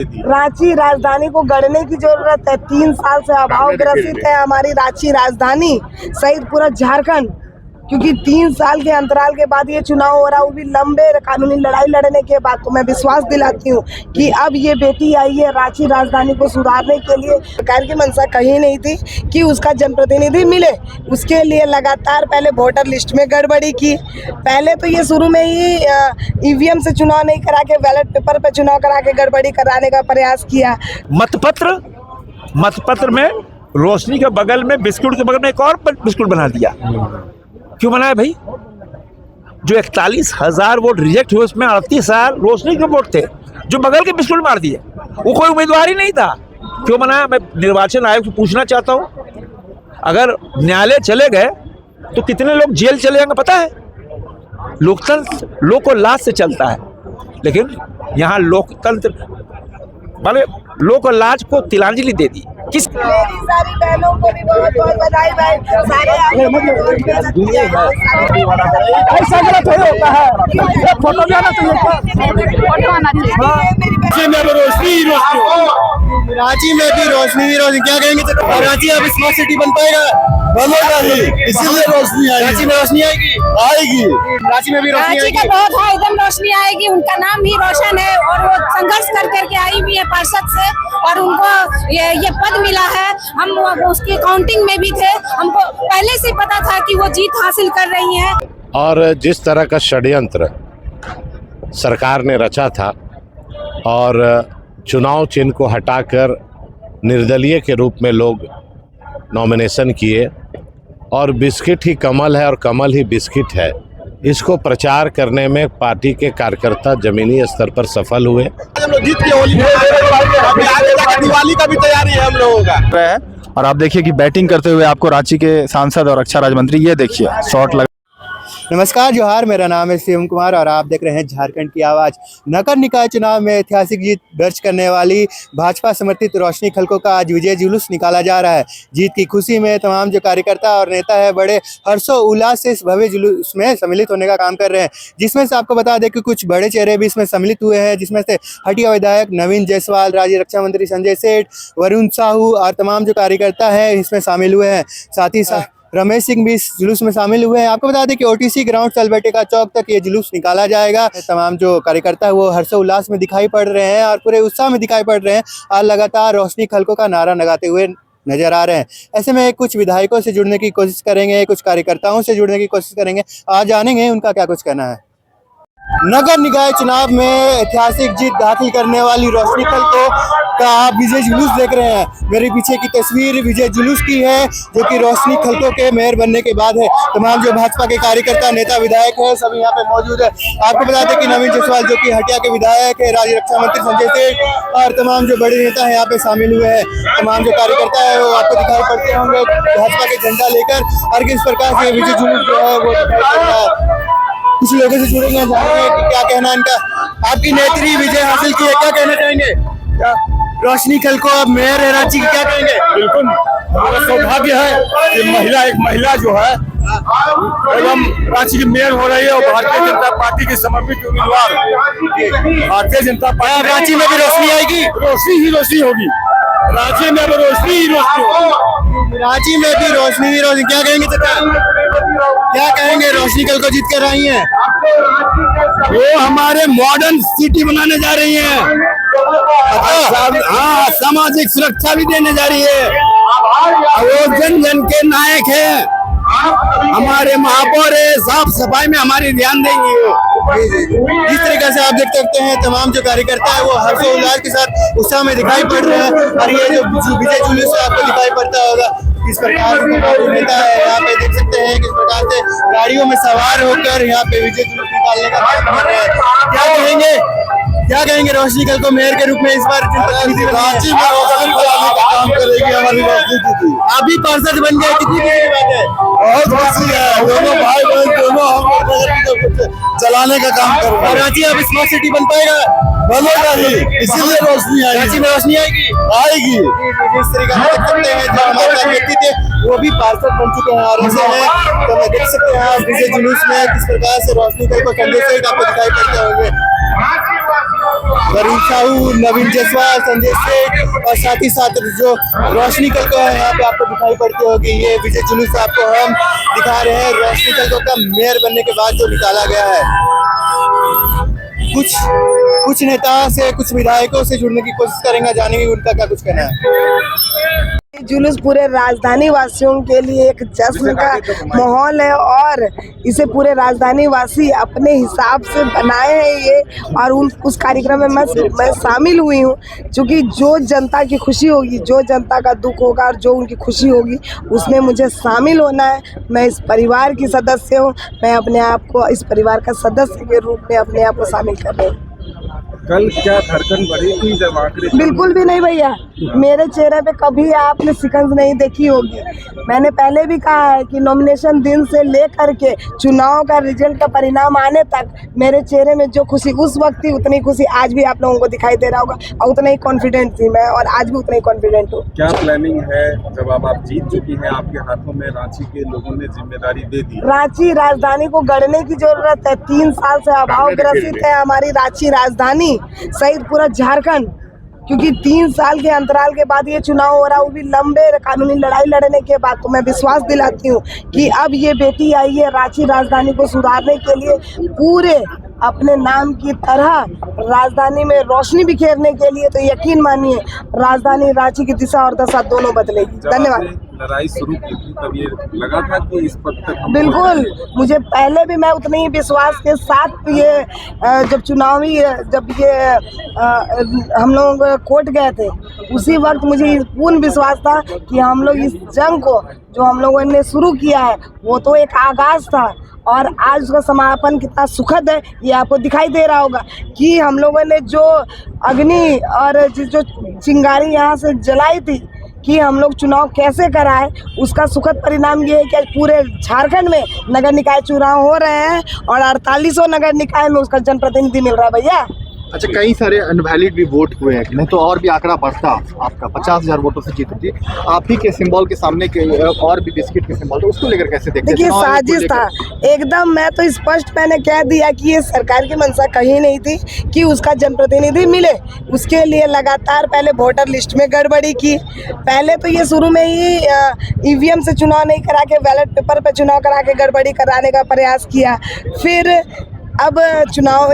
रांची राजधानी को गढ़ने की जरूरत है। 3 साल से अभाव ग्रसित है हमारी रांची राजधानी सहित पूरा झारखंड, क्योंकि 3 साल के अंतराल के बाद ये चुनाव हो रहा है, वो भी लंबे कानूनी लड़ाई लड़ने के बाद। तो मैं विश्वास दिलाती हूँ कि अब ये बेटी आई है रांची राजधानी को सुधारने के लिए। सरकार की मंशा कहीं नहीं थी कि उसका जनप्रतिनिधि मिले, उसके लिए लगातार पहले वोटर लिस्ट में गड़बड़ी की। पहले तो ये शुरू में ही ईवीएम से चुनाव नहीं करा के बैलेट पेपर पे चुनाव करा के गड़बड़ी कराने का प्रयास किया। मतपत्र में रोशनी के बगल में, बिस्कुट के बगल में एक और बिस्कुट बना दिया। क्यों बनाया भाई? जो 41,000 वोट रिजेक्ट हुए उसमें 38,000 रोशनी के वोट थे, जो बगल के बिस्कुट मार दिए। वो कोई उम्मीदवार ही नहीं था। क्यों बनाया? मैं निर्वाचन आयोग से पूछना चाहता हूँ, अगर न्यायालय चले गए तो कितने लोग जेल चले जाएंगे पता है? लोकतंत्र लोक और लाज से चलता है, लेकिन यहाँ लोकतंत्र माने लोक और लाज को तिलांजलि दे दी। किस मेरी सारी बहनों को भी बहुत बहुत बधाई भाई। सारे ऐसा गलत थोड़ी होता है। फोटो भी आना चाहिए, फोटो आना चाहिए। रांची में भी रोशनी ही रोशनी। क्या कहेंगे? रांची अब स्मार्ट सिटी बन पाएगा? बनेगा ही, इसीलिए रोशनी आएगी। रांची में रोशनी आएगी, आएगी। रांची में भी रोशनी आएगी। रांची का बहुत है, एकदम रोशनी आएगी। उनका नाम भी रोशन है और वो संघर्ष कर करके आई भी है पार्षद से, और उनको ये पद मिला है। हम उसकी काउंटिंग में भी थे, हमको पहले से पता था कि वो जीत हासिल कर रही हैं। और जिस तरह का षड्यंत्र सरकार ने रचा था और चुनाव चिन्ह को हटाकर निर्दलीय के रूप में लोग नॉमिनेशन किए, और बिस्किट ही कमल है और कमल ही बिस्किट है, इसको प्रचार करने में पार्टी के कार्यकर्ता जमीनी स्तर पर सफल हुए। जीत के होली दिवाली का भी तैयारी है हम लोगों का। और आप देखिए कि बैटिंग करते हुए आपको रांची के सांसद और रक्षा राज्य मंत्री, ये देखिए शॉट लगा। नमस्कार, जोहार। मेरा नाम है शिवम कुमार और आप देख रहे हैं झारखंड की आवाज़। नगर निकाय चुनाव में ऐतिहासिक जीत दर्ज करने वाली भाजपा समर्थित रोशनी खलको का आज विजय जुलूस निकाला जा रहा है। जीत की खुशी में तमाम जो कार्यकर्ता और नेता है बड़े हर्षोल्लास से इस भव्य जुलूस में सम्मिलित होने का काम कर रहे हैं, जिसमें से आपको बता दें कि कुछ बड़े चेहरे भी इसमें सम्मिलित हुए हैं, जिसमें से हटिया विधायक नवीन जायसवाल, राज्य रक्षा मंत्री संजय सेठ, वरुण साहू और तमाम जो कार्यकर्ता है इसमें शामिल हुए हैं। साथ ही साथ रमेश सिंह भी इस जुलूस में शामिल हुए हैं। आपको बता दें कि ओटीसी ग्राउंड सलबटे का चौक तक ये जुलूस निकाला जाएगा। तमाम जो कार्यकर्ता है वो हर्षोल्लास में दिखाई पड़ रहे हैं और पूरे उत्साह में दिखाई पड़ रहे हैं और लगातार रोशनी खलको का नारा लगाते हुए नजर आ रहे हैं। ऐसे में कुछ विधायकों से जुड़ने की कोशिश करेंगे, कुछ कार्यकर्ताओं से जुड़ने की कोशिश करेंगे, आज जानेंगे उनका क्या कुछ कहना है। नगर निकाय चुनाव में ऐतिहासिक जीत हासिल करने वाली रोशनी खलको का आप विजय जुलूस देख रहे हैं। मेरे पीछे की तस्वीर विजय जुलूस की है, जो कि रोशनी खलको के मेयर बनने के बाद है। तमाम जो भाजपा के कार्यकर्ता, नेता, विधायक है, सभी यहाँ पे मौजूद है। आपको बता दें कि नवीन जायसवाल जो कि हटिया के विधायक है, राज्य रक्षा मंत्री संजय सेठ और तमाम जो बड़े नेता है यहाँ पे शामिल हुए हैं। तमाम जो कार्यकर्ता है वो आपको दिखाई पड़ते होंगे भाजपा के झंडा लेकर, और किस प्रकार से विजय जुलूस जो है वो दिखाई पड़ रहा है। कुछ लोगों से जुड़ेंगे, जानेंगे कि क्या कहना इनका। आपकी नेत्री विजय हासिल की है, क्या कहना चाहेंगे? रोशनी खलको अब मेयर है रांची की, क्या कहेंगे? बिल्कुल हमारा सौभाग्य है कि एक महिला जो है एवं रांची की मेयर हो रही है, और भारतीय जनता पार्टी की समर्पित उम्मीदवार भारतीय जनता पार्टी। रांची में भी रोशनी आएगी, रोशनी ही रोशनी होगी। रांची में भी रोशनी ही रोशनी होगी। रांची में भी रोशनी ही रोशनी। क्या कहेंगे चाचा, क्या कहेंगे? रोशनी खलको जीत कर आई हैं, वो हमारे मॉडर्न सिटी बनाने जा रही है। हाँ, सामाजिक सुरक्षा भी देने जा रही है। वो जन जन के नायक है, हमारे महापौर है, साफ सफाई में हमारी ध्यान देंगी वो। इस तरीके से आप देख सकते हैं तमाम जो कार्यकर्ता है वो हर्षोल्लास के साथ उत्साह में दिखाई पड़ रहे हैं। और ये जो विजय जुलूस आपको दिखाई पड़ता होगा, किस प्रकार से नेता है यहाँ पे देख सकते हैं किस प्रकार से गाड़ियों में सवार होकर यहाँ पे विजय जुलूस निकालने का काम कर रहे हैं। क्या कहेंगे रोशनी खलको मेयर के रूप में इस बार रांची में रोशनी फैलाने का काम करेगी हमारी रोशनी दीदी। आप भी पार्षद बन गए, कितनी खुशी की बात है? बहुत खुशी है, दोनों भाई बहन दोनों हम चलाने का काम कर रहे हैं। रांची अब स्मार्ट सिटी बन पाएगा? बनेगा ही, इसीलिए रोशनी आएगी। रांची में रोशनी आएगी, आएगी। जिस तरीके से देख सकते हैं जो हमारे व्यक्ति थे वो भी पार्षद बन चुके हैं, और ऐसे हैं तो मैं देख सकते हैं आप विजय जुलूस में किस प्रकार से रोशनी खलको संजय सेठ आपको दिखाई पड़ते होंगे। वरुण साहू, नवीन जायसवाल, संजय सेठ और साथ ही साथ जो रोशनी कलको है यहाँ पे आपको दिखाई पड़ती होगी। ये विजय जुलूस आपको हम दिखा रहे हैं रोशनी कलको का मेयर बनने के बाद जो निकाला गया है। कुछ नेताओं से, कुछ विधायकों से जुड़ने की कोशिश करेंगे, जानेंगे उनका क्या कुछ कहना है। जुलूस पूरे राजधानी वासियों के लिए एक जश्न का माहौल है और इसे पूरे राजधानी वासी अपने हिसाब से बनाए हैं ये, और उस कार्यक्रम में मैं शामिल हुई हूँ। क्योंकि जो जनता की खुशी होगी, जो जनता का दुख होगा और जो उनकी खुशी होगी उसमें मुझे शामिल होना है। मैं इस परिवार की सदस्य हूँ, मैं अपने आप को इस परिवार का सदस्य के रूप में अपने आप को शामिल कर रही हूँ। कल क्या धड़कन बढ़ी थी जब आखिरी? बिल्कुल भी नहीं भैया, मेरे चेहरे पे कभी आपने शिकंज नहीं देखी होगी। मैंने पहले भी कहा है कि नॉमिनेशन दिन से लेकर के चुनाव का रिजल्ट का परिणाम आने तक मेरे चेहरे में जो खुशी उस वक्त थी उतनी खुशी आज भी आप लोगों को दिखाई दे रहा होगा, और उतना ही कॉन्फिडेंट थी मैं और आज भी उतना ही कॉन्फिडेंट हूँ। क्या प्लानिंग है जब आप जीत चुकी हैं, आपके हाथों में रांची के लोगों ने जिम्मेदारी दे दी? रांची राजधानी को गढ़ने की जरूरत है। 3 साल से अभाव ग्रसित है हमारी रांची राजधानी सहित पूरा झारखंड, क्योंकि 3 साल के अंतराल के बाद ये चुनाव हो रहा है, वो भी लंबे कानूनी लड़ाई लड़ने के बाद। तो मैं विश्वास दिलाती हूँ कि अब ये बेटी आई है रांची राजधानी को सुधारने के लिए, पूरे अपने नाम की तरह राजधानी में रोशनी बिखेरने के लिए। तो यकीन मानिए राजधानी रांची की दिशा और दशा दोनों बदलेगी। धन्यवाद। लड़ाई शुरू की थी तब ये लगा था कि इस पद तक बिल्कुल, मुझे पहले भी मैं उतने ही विश्वास के साथ ये जब चुनावी जब ये हम लोग कोर्ट गए थे उसी वक्त मुझे पूर्ण विश्वास था कि हम लोग इस जंग को जो हम लोगों ने शुरू किया है वो तो एक आगाज था, और आज उसका समापन कितना सुखद है ये आपको दिखाई दे रहा होगा कि हम लोगों ने जो अग्नि और जो चिंगारी यहाँ से जलाई थी कि हम लोग चुनाव कैसे कराएं, उसका सुखद परिणाम ये है कि आज पूरे झारखंड में नगर निकाय चुनाव हो रहे हैं और 48 नगर निकाय में उसका जनप्रतिनिधि मिल रहा है भैया। अच्छा, कई सारे अनवैलिड भी वोट हुए हैं, नहीं तो और भी आंकड़ा बढ़ता। आपका 50,000 वोटों से जीत थी, आप ही के सिंबल के सामने के और भी बिस्किट के सिंबल, तो उसको लेकर कैसे देखते हैं? देखिए साजिश था एकदम। मैं तो स्पष्ट मैंने कह दिया कि ये सरकार की मंशा कहीं नहीं थी कि उसका जनप्रतिनिधि मिले। उसके लिए लगातार पहले वोटर लिस्ट में गड़बड़ी की, पहले तो ये शुरू में ही ईवीएम से चुनाव नहीं करा के बैलेट पेपर पे चुनाव करा के गड़बड़ी कराने का प्रयास किया, फिर अब चुनाव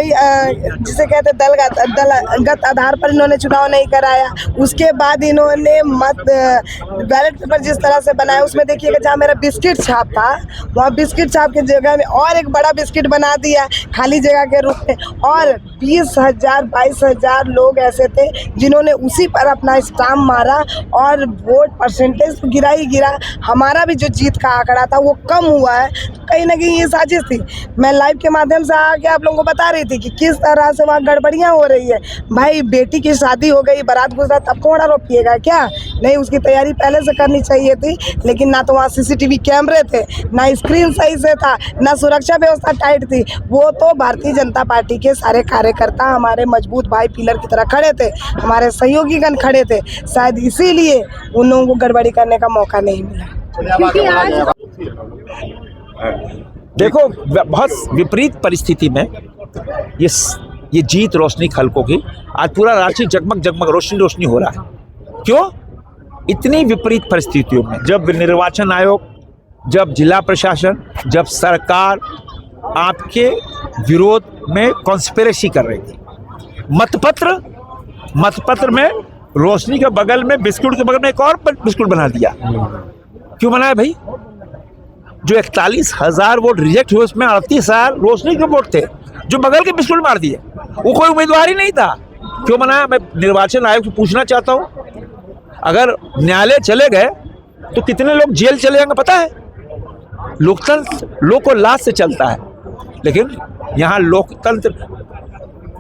जिसे कहते दलगत आधार पर इन्होंने चुनाव नहीं कराया। उसके बाद इन्होंने बैलेट पेपर जिस तरह से बनाया उसमें देखिएगा जहाँ मेरा बिस्किट छाप था वहाँ बिस्किट छाप की जगह में और एक बड़ा बिस्किट बना दिया खाली जगह के रूप में, और 20,000 22,000 लोग ऐसे थे जिन्होंने उसी पर अपना स्टाम्प मारा और वोट परसेंटेज गिरा ही गिरा। हमारा भी जो जीत का आंकड़ा था वो कम हुआ है। कहीं ना कहीं ये साजिश थी। मैं लाइव के माध्यम से आके आप लोगों को बता रही थी कि किस तरह से वहाँ गड़बड़ियाँ हो रही है। भाई बेटी की शादी हो गई, बारात गुजरा, तब कोड़ा रोपिएगा क्या? नहीं, उसकी तैयारी पहले से करनी चाहिए थी, लेकिन ना तो वहाँ CCTV कैमरे थे, ना स्क्रीन सही से था, ना सुरक्षा व्यवस्था टाइट थी। वो तो भारतीय जनता पार्टी के सारे कार्यकर्ता हमारे मजबूत भाई पिलर की तरह खड़े थे, हमारे सहयोगीगण खड़े थे, शायद इसीलिए उन लोगों को गड़बड़ी करने का मौका नहीं मिला। क्योंकि आज देखो बहुत विपरीत परिस्थिति में ये जीत रोशनी खलको की, आज पूरा रांची जगमग जगमग रोशनी रोशनी हो रहा है। क्यों? इतनी विपरीत परिस्थितियों में जब निर्वाचन आयोग, जब जिला प्रशासन, जब सरकार आपके विरोध में कॉन्स्पिरेसी कर रही थी, मतपत्र में रोशनी के बगल में बिस्कुट के बगल में एक और बिस्कुट बना दिया। क्यों बनाया भाई? जो 41,000 वोट रिजेक्ट हुए उसमें 38,000 रोशनी के वोट थे जो बगल के बिस्कुट मार दिए। वो कोई उम्मीदवार ही नहीं था। क्यों बनाया? मैं निर्वाचन आयोग से पूछना चाहता हूँ, अगर न्यायालय चले गए तो कितने लोग जेल चले जाएंगे पता है? लोकतंत्र लोक और लाज से चलता है, लेकिन यहाँ लोकतंत्र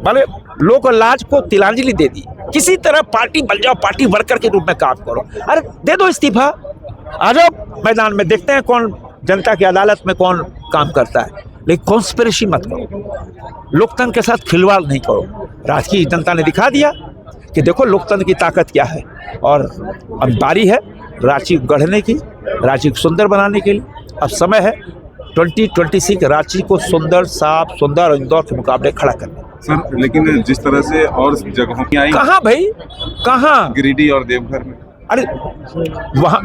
माने लोक और लाज को तिलांजलि दे दी। किसी तरह पार्टी बन जाओ, पार्टी वर्कर के रूप में काम करो। अरे दे दो इस्तीफा, आ जाओ मैदान में, देखते हैं कौन जनता की अदालत में कौन काम करता है। लेकिन कॉन्स्पिरेसी मत करो, लोकतंत्र के साथ खिलवाड़ नहीं करो। राजकीय जनता ने दिखा दिया कि देखो लोकतंत्र की ताकत क्या है, और अब बारी है रांची गढ़ने की, रांची को सुंदर बनाने के लिए। अब समय है 2026 रांची को सुंदर, साफ, सुंदर और इंदौर के मुकाबले खड़ा करने। सर लेकिन जिस तरह से और जगहों की आई, कहाँ भाई, कहाँ? गिरिडीह और देवघर में, अरे वहाँ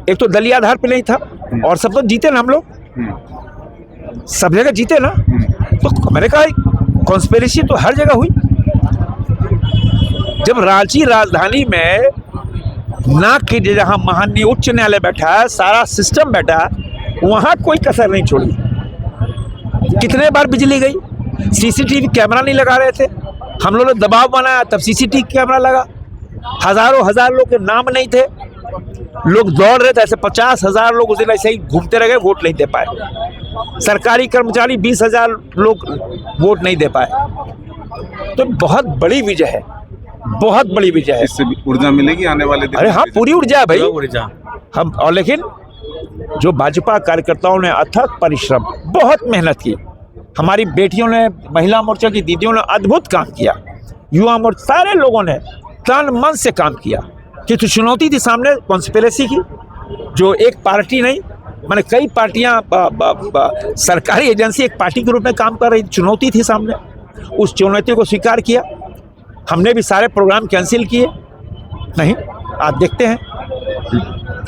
एक तो दलीय आधार पे नहीं था, और सब तो जीते ना हम लोग, सब जगह जीते ना। तो मैंने कहा कॉन्स्पिरेसी तो हर जगह हुई। जब रांची राजधानी में नाक की जहाँ महान्य उच्च न्यायालय बैठा है, सारा सिस्टम बैठा है, वहाँ कोई कसर नहीं छोड़ी। कितने बार बिजली गई, सीसीटीवी कैमरा नहीं लगा रहे थे, हम लोगों ने दबाव बनाया तब सीसीटीवी कैमरा लगा। हजारों हजार लोग के नाम नहीं थे, लोग दौड़ रहे थे, ऐसे 50,000 लोग उस दिन ऐसे ही घूमते रह गए, वोट नहीं दे पाए। सरकारी कर्मचारी 20,000 लोग वोट नहीं दे पाए। तो बहुत बड़ी विजय है, बहुत बड़ी विजय है। इससे ऊर्जा मिलेगी आने वाले दिन। अरे हाँ, पूरी ऊर्जा है भाई, हम। और लेकिन जो भाजपा कार्यकर्ताओं ने अथक परिश्रम, बहुत मेहनत की, हमारी बेटियों ने, महिला मोर्चा की दीदियों ने अद्भुत काम किया, युवा मोर्चा सारे लोगों ने तन मन से काम किया। कि तो चुनौती थी सामने कॉन्स्पिरेसी की, जो एक पार्टी नहीं, माने कई पार्टियां, सरकारी एजेंसी एक पार्टी के रूप में काम कर रही, चुनौती थी सामने। उस चुनौती को स्वीकार किया, हमने भी सारे प्रोग्राम कैंसिल किए। नहीं, आप देखते हैं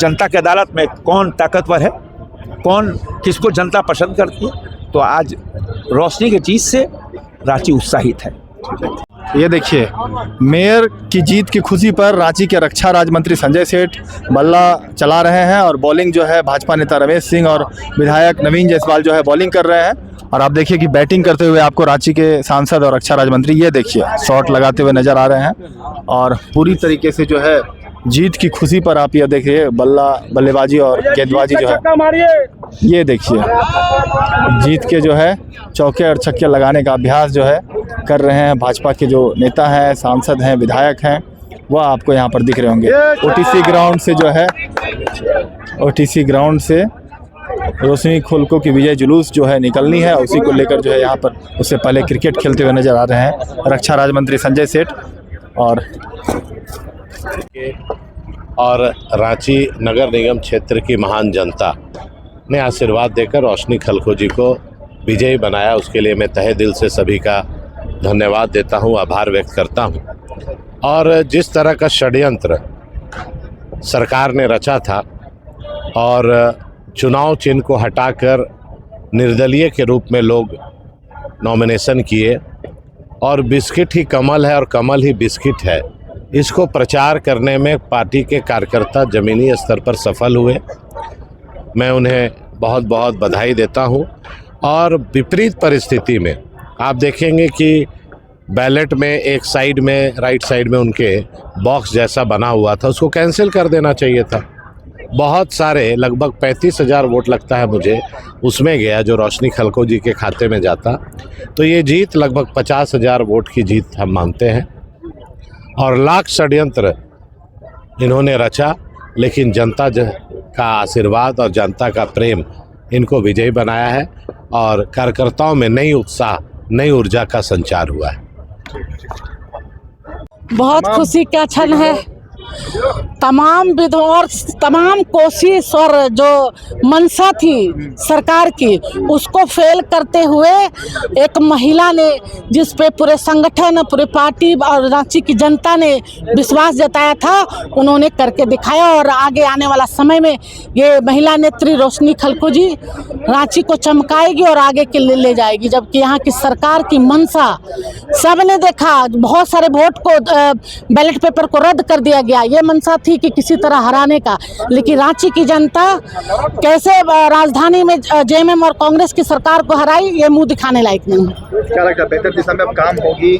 जनता की अदालत में कौन ताकतवर है, कौन किसको जनता पसंद करती है। तो आज रोशनी की जीत से रांची उत्साहित है। ये देखिए, मेयर की जीत की खुशी पर रांची के रक्षा राज्य मंत्री संजय सेठ बल्ला चला रहे हैं, और बॉलिंग जो है भाजपा नेता रमेश सिंह और विधायक नवीन जायसवाल जो है बॉलिंग कर रहे हैं। और आप देखिए कि बैटिंग करते हुए आपको रांची के सांसद और रक्षा राज्य मंत्री, ये देखिए शॉट लगाते हुए नजर आ रहे हैं। और पूरी तरीके से जो है जीत की खुशी पर आप ये देखिए बल्लेबाजी और गेंदबाजी जो है, ये देखिए जीत के जो है चौके और छक्के लगाने का अभ्यास जो है कर रहे हैं भाजपा के जो नेता हैं, सांसद हैं, विधायक हैं, वह आपको यहाँ पर दिख रहे होंगे। ओटीसी ग्राउंड से जो है, ओटीसी ग्राउंड से रोशनी खलको की विजय जुलूस जो है निकलनी है, उसी को लेकर जो है यहाँ पर उससे पहले क्रिकेट खेलते हुए नजर आ रहे हैं रक्षा राज्य मंत्री संजय सेठ। और रांची नगर निगम क्षेत्र की महान जनता ने आशीर्वाद देकर रोशनी खलको जी को विजयी बनाया, उसके लिए मैं तहे दिल से सभी का धन्यवाद देता हूं, आभार व्यक्त करता हूं। और जिस तरह का षड्यंत्र सरकार ने रचा था और चुनाव चिन्ह को हटाकर निर्दलीय के रूप में लोग नॉमिनेशन किए, और बिस्किट ही कमल है और कमल ही बिस्किट है, इसको प्रचार करने में पार्टी के कार्यकर्ता ज़मीनी स्तर पर सफल हुए। मैं उन्हें बहुत बहुत बधाई देता हूं। और विपरीत परिस्थिति में आप देखेंगे कि बैलेट में एक साइड में, राइट साइड में उनके बॉक्स जैसा बना हुआ था, उसको कैंसिल कर देना चाहिए था। बहुत सारे, लगभग 35,000 वोट लगता है मुझे, उसमें गया जो रोशनी खलको जी के खाते में जाता। तो ये जीत लगभग 50,000 वोट की जीत हम मानते हैं। और लाख षड्यंत्र इन्होंने रचा, लेकिन जनता का आशीर्वाद और जनता का प्रेम इनको विजयी बनाया है, और कार्यकर्ताओं में नई उत्साह, नई ऊर्जा का संचार हुआ है। बहुत खुशी का क्षण है। तमाम और तमाम कोशिश और जो मंशा थी सरकार की, उसको फेल करते हुए एक महिला ने, जिस पे पूरे संगठन, पूरे पार्टी और रांची की जनता ने विश्वास जताया था, उन्होंने करके दिखाया। और आगे आने वाला समय में ये महिला नेत्री रोशनी खलको जी रांची को चमकाएगी और आगे के लिए ले जाएगी। जबकि यहाँ की सरकार की मंशा सबने देखा, बहुत सारे वोट को, बैलेट पेपर को रद्द कर दिया गया, ये मंशा थी कि किसी तरह हराने का। लेकिन रांची की जनता कैसे राजधानी में जेएमएम और कांग्रेस की सरकार को हराई, ये मुंह दिखाने लायक नहीं है। क्या लगता है बेहतर दिशा में अब काम होगी?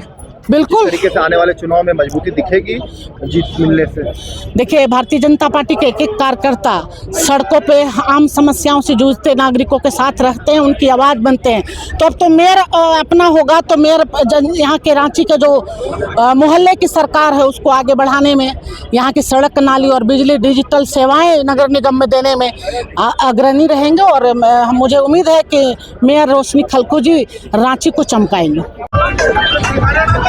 बिल्कुल, तरीके से आने वाले चुनाव में मजबूती दिखेगी जीत मिलने से? देखिए, भारतीय जनता पार्टी के एक एक कार्यकर्ता सड़कों पे आम समस्याओं से जूझते नागरिकों के साथ रहते हैं, उनकी आवाज़ बनते हैं। तो अब तो मेयर अपना होगा, तो मेयर यहाँ के रांची के जो मोहल्ले की सरकार है उसको आगे बढ़ाने में, यहाँ की सड़क, नाली और बिजली, डिजिटल सेवाएं नगर निगम में देने में अग्रणी रहेंगे। और मुझे उम्मीद है कि मेयर रोशनी खलको जी रांची को चमकाएंगे।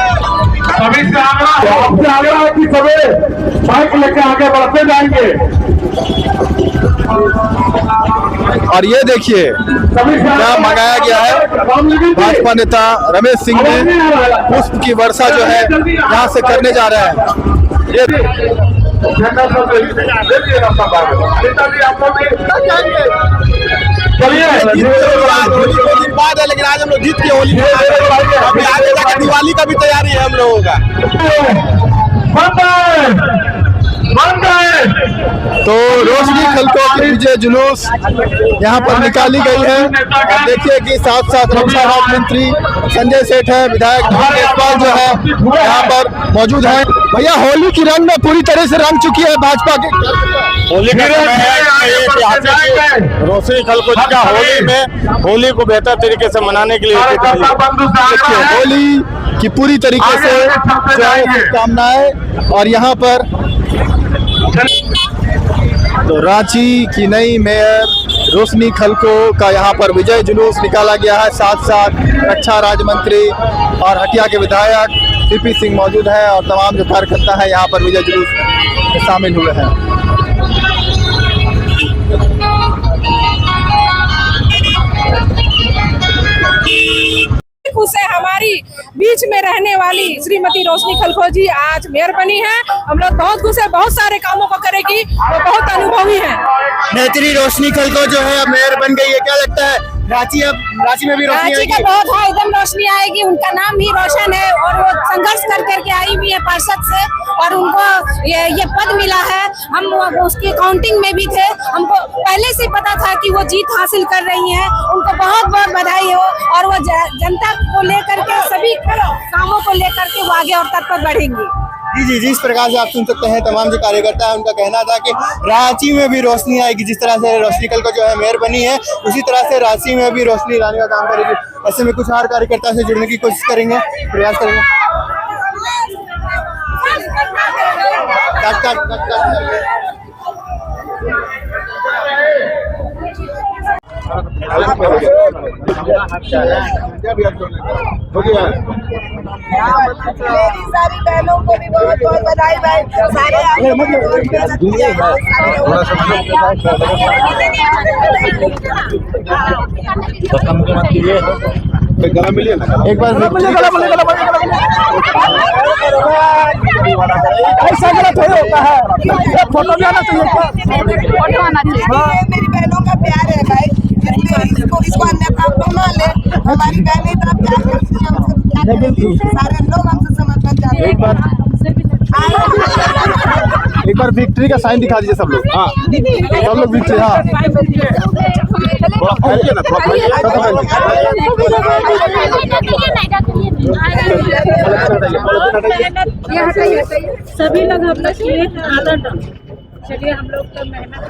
सभी से आग्रह है कि सभी बाइक लेके आगे बढ़ते जाएंगे। और ये देखिए क्या मंगाया गया है। भाजपा नेता रमेश सिंह ने पुष्प की वर्षा जो है यहाँ से करने जा रहे हैं। ये बात है, लेकिन आज हम लोग जीत के होली अभी आगे जाकर दिवाली का भी तैयारी है हम लोगों का। तो रोशनी खलको की विजय जुलूस यहाँ पर निकाली गई है। और देखिए कि साथ साथ रक्षा राज्य मंत्री संजय सेठ है, विधायक नवीन जयसवाल जो है यहाँ पर मौजूद है। भैया होली की रंग में पूरी तरह से रंग चुकी है भाजपा की। होली का रोशनी खलको जी का होली को बेहतर तरीके से मनाने के लिए देखिए होली की पूरी तरीके से जो है शुभकामनाएं। और यहाँ पर तो रांची की नई मेयर रोशनी खलको का यहाँ पर विजय जुलूस निकाला गया है। साथ साथ रक्षा राज्य मंत्री और हटिया के विधायक सीपी सिंह मौजूद हैं और तमाम जो कार्यकर्ता हैं यहाँ पर विजय जुलूस में शामिल हुए हैं। खुश है हमारी बीच में रहने वाली श्रीमती रोशनी खलको जी आज मेयर बनी है। हम लोग बहुत खुश है, बहुत सारे कामों को करेगी, वो बहुत अनुभवी है। नेत्री रोशनी खलको जो है अब मेयर बन गई है, क्या लगता है रांची में भी रोशनी रांची का बहुत है, एकदम रोशनी आएगी। उनका नाम ही रोशन है और वो संघर्ष कर करके आई हुई है पार्षद से और उनको ये पद मिला है। हम उसकी काउंटिंग में भी थे, हमको पहले से पता था कि वो जीत हासिल कर रही हैं। उनको बहुत बहुत बधाई हो और वो जनता को लेकर के सभी कामों को लेकर के वो आगे और तत्पर बढ़ेंगी। जी जिस प्रकार से आप सुन सकते हैं तमाम जो कार्यकर्ता है उनका कहना था कि रांची में भी रोशनी आएगी। जिस तरह से रोशनी खलको जो है मेयर बनी है उसी तरह से रांची में भी रोशनी लाने का काम करेगी। ऐसे में कुछ और कार्यकर्ता से जुड़ने की कोशिश करेंगे, प्रयास करेंगे। मेरी सारी बहनों को भी बहुत बहुत बधाई भाई। सारे एक बार ऐसा गलत होता है, फोटो भी आना चाहिए। मेरी बहनों का प्यार है भाई, इसको अन्यथा बना ले। हमारी बहनें इतना प्यार करती हैं हमसे, सारे लोग हमसे समर्पण चाहते हैं। एक बार विक्ट्री का साइन दिखा दीजिए सब लोग। हाँ सब लोग विक्ट्री। हाँ सभी लोग हम लोग किए हैं आदर। चलिए हम लोग तो मेहनत